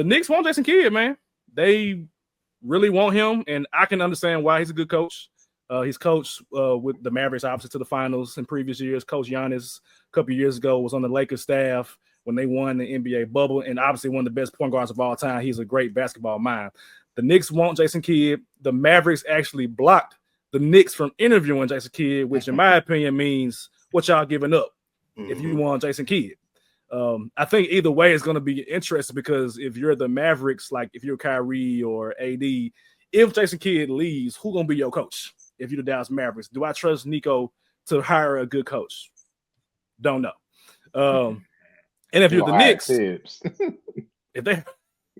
The Knicks want Jason Kidd, man. They really want him, and I can understand why. He's a good coach. He's coached with the Mavericks, obviously, to the finals in previous years. Coach Giannis a couple of years ago was on the Lakers staff when they won the NBA bubble, and obviously one of the best point guards of all time. He's a great basketball mind. The Knicks want Jason Kidd. The Mavericks actually blocked the Knicks from interviewing Jason Kidd, which in my opinion means what y'all giving up if you want Jason Kidd. I think either way it's going to be interesting because if you're the Mavericks, like if you're Kyrie or AD, if Jason Kidd leaves, who's going to be your coach? If you're the Dallas Mavericks, do I trust Nico to hire a good coach? Don't know. And if you're the Knicks, if they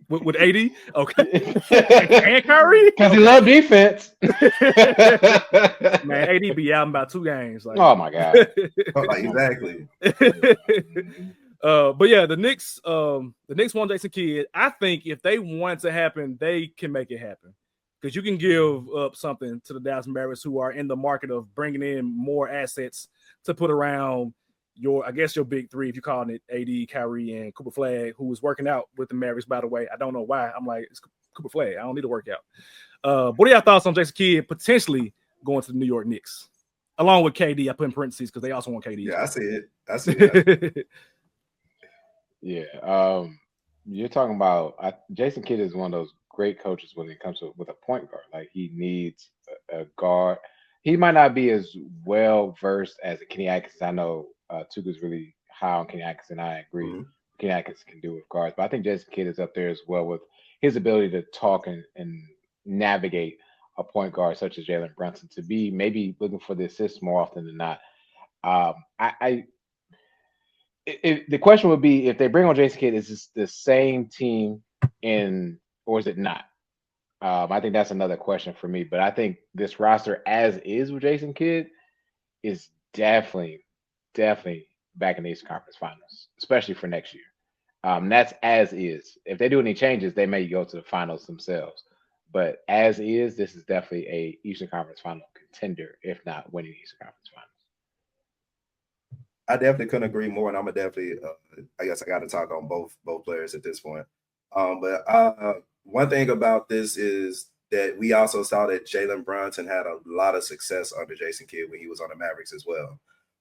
with AD, okay, and Kyrie, because he loves defense. Man, AD be out in about 2 games. Like, oh my god, exactly. But yeah, the Knicks want Jason Kidd. I think if they want it to happen, they can make it happen. Because you can give up something to the Dallas Mavericks who are in the market of bringing in more assets to put around your big three, if you call it AD, Kyrie, and Cooper Flag, who was working out with the Mavericks, by the way. I don't know why. I'm like, it's Cooper Flag. I don't need to work out. What are y'all thoughts on Jason Kidd potentially going to the New York Knicks? Along with KD, I put in parentheses because they also want KD. Yeah, I see it. Yeah. You're talking about Jason Kidd is one of those great coaches when it comes to with a point guard. Like he needs a guard. He might not be as well versed as a Kenny Atkinson. I know Tuka's really high on Kenny Atkinson. I agree. Mm-hmm. Kenny Atkinson can do with guards, but I think Jason Kidd is up there as well with his ability to talk and navigate a point guard such as Jalen Brunson to be maybe looking for the assists more often than not. The question would be if they bring on Jason Kidd, is this the same team or is it not? I think that's another question for me. But I think this roster as is with Jason Kidd is definitely back in the Eastern Conference Finals, especially for next year. That's as is. If they do any changes, they may go to the finals themselves. But as is, this is definitely a Eastern Conference Final contender, if not winning the Eastern Conference Finals. I definitely couldn't agree more, and I'm gonna definitely. I guess I got to talk on both players at this point. But one thing about this is that we also saw that Jalen Brunson had a lot of success under Jason Kidd when he was on the Mavericks as well.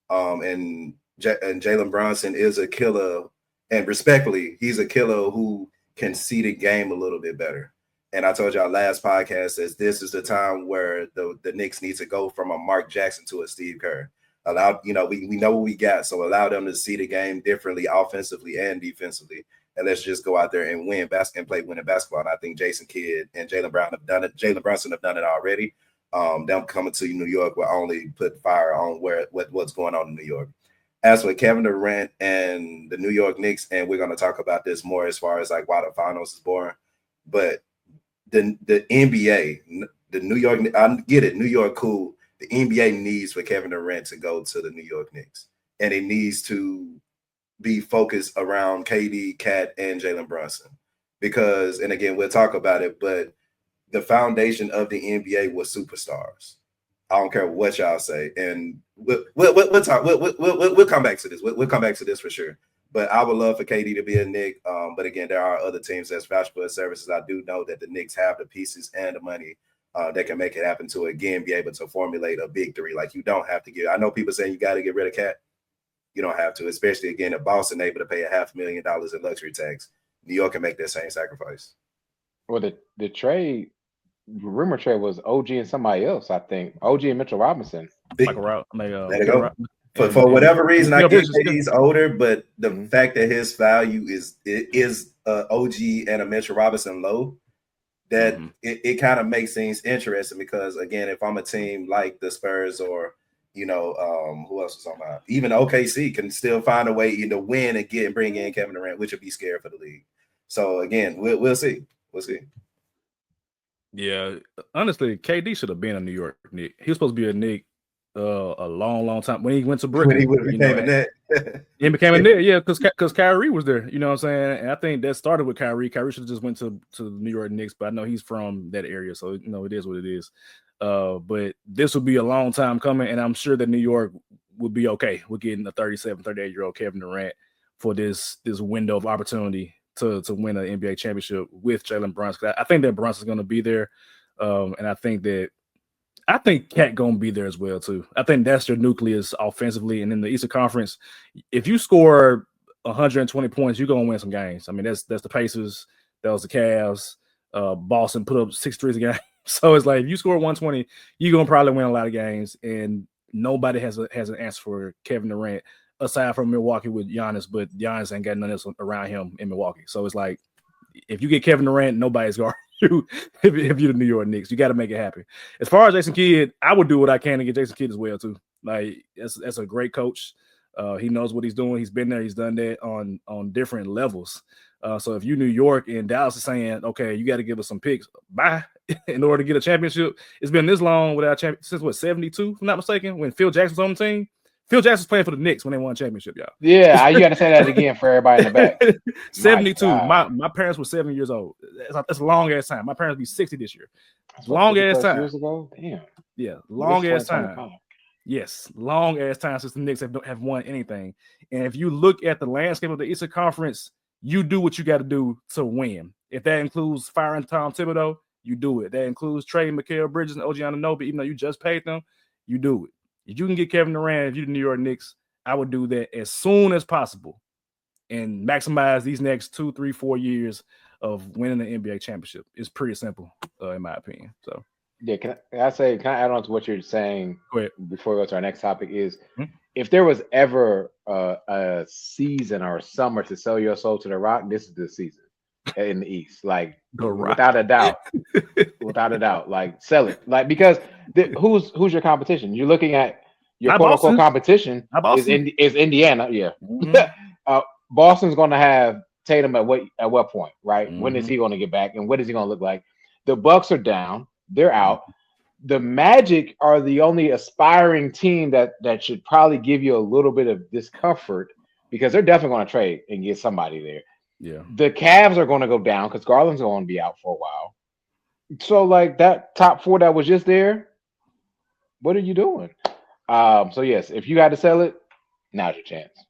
And Jalen Brunson is a killer, and respectfully, he's a killer who can see the game a little bit better. And I told y'all last podcast that this is the time where the Knicks need to go from a Mark Jackson to a Steve Kerr. We know what we got, so allow them to see the game differently, offensively and defensively, and let's just go out there and win and play winning basketball. And I think Jason Kidd and Jalen Brown have done it. Jalen Brunson have done it already. Them coming to New York will only put fire on what's going on in New York. As for Kevin Durant and the New York Knicks, and we're going to talk about this more as far as like why the finals is boring, but the NBA, the New York, I get it, New York cool. The NBA needs for Kevin Durant to go to the New York Knicks, and it needs to be focused around KD, Cat, and Jalen Brunson. Because, and again, we'll talk about it, but the foundation of the NBA was superstars. I don't care what y'all say, and we'll talk. We'll come back to this. We'll come back to this for sure. But I would love for KD to be a Knick. But again, there are other teams that's vouch for his services. I do know that the Knicks have the pieces and the money that can make it happen to, again, be able to formulate a big three. Like, you don't have to get – I know people saying you got to get rid of Cat. You don't have to, especially, again, if Boston able to pay $500,000 in luxury tax. New York can make that same sacrifice. Well, the trade – rumor trade was OG and somebody else, I think. OG and Mitchell Robinson. Let it go. For whatever reason, I get that he's older, but the fact that his value is OG and a Mitchell Robinson low, that it kind of makes things interesting because, again, if I'm a team like the Spurs or, who else was on my, even OKC can still find a way to win and bring in Kevin Durant, which would be scary for the league. So, again, we'll see. We'll see. Yeah, honestly, KD should have been a New York Knick. He was supposed to be a Knick a long time when he went to Brooklyn. When he became a net. He became a net, yeah, because Kyrie was there. You know what I'm saying? And I think that started with Kyrie. Kyrie should have just went to the New York Knicks, but I know he's from that area, so it is what it is. But this will be a long time coming, and I'm sure that New York would be okay with getting a 37, 38-year-old Kevin Durant for this window of opportunity to win an NBA championship with Jalen Brunson. I think that Brunson's going to be there, and I think Cat going to be there as well too. I think that's their nucleus offensively, and in the Eastern Conference, if you score 120 points, you're going to win some games. I mean, that's the Pacers, that was the Cavs. Boston put up 6 threes a game. So it's like if you score 120, you're gonna probably win a lot of games. And nobody has an answer for Kevin Durant aside from Milwaukee with Giannis, but Giannis ain't got none else around him in Milwaukee. So it's like if you get Kevin Durant, nobody's guarding you. If you're the New York Knicks, you got to make it happen. As far as Jason Kidd, I would do what I can to get Jason Kidd as well too. Like that's a great coach. He knows what he's doing. He's been there. He's done that on different levels. So if you New York and Dallas is saying, okay, you got to give us some picks, bye, in order to get a championship. It's been this long without champion since what 72, if I'm not mistaken, when Phil Jackson was on the team. Phil Jackson was playing for the Knicks when they won a championship, y'all. Yeah, you got to say that again for everybody in the back. 72. My parents were 7 years old. That's a long ass time. My parents will be 60 this year. Long ass time. Years ago, damn. Yeah, long ass time. Yes, long ass time since the Knicks have won anything. And if you look at the landscape of the Eastern Conference, you do what you got to do to win. If that includes firing Tom Thibodeau, you do it. That includes trading Mikal Bridges and OG Anunoby, even though you just paid them, you do it. If you can get Kevin Durant, if you're the New York Knicks, I would do that as soon as possible and maximize these next 2, 3, 4 years of winning the NBA championship. It's pretty simple, in my opinion. So. Yeah, can I add on to what you're saying before we go to our next topic is if there was ever a season or a summer to sell your soul to the Rock, this is the season in the East. Like without a doubt, like sell it. Like because who's your competition? You're looking at your quote unquote competition is Indiana. Yeah. Mm-hmm. Boston's gonna have Tatum at what point, right? Mm-hmm. When is he gonna get back and what is he gonna look like? The Bucks are down. They're out. The Magic are the only aspiring team that should probably give you a little bit of discomfort because they're definitely going to trade and get somebody there. Yeah. The Cavs are going to go down because Garland's going to be out for a while. So, like that top 4 that was just there, what are you doing? So, yes, if you got to sell it, now's your chance.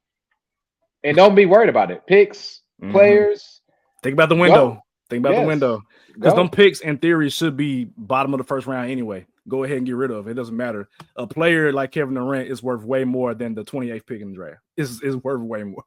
And don't be worried about it. Picks, players. Think about the window. Think about the window. Because them picks, in theory, should be bottom of the first round anyway. Go ahead and get rid of it. It doesn't matter. A player like Kevin Durant is worth way more than the 28th pick in the draft. Is worth way more.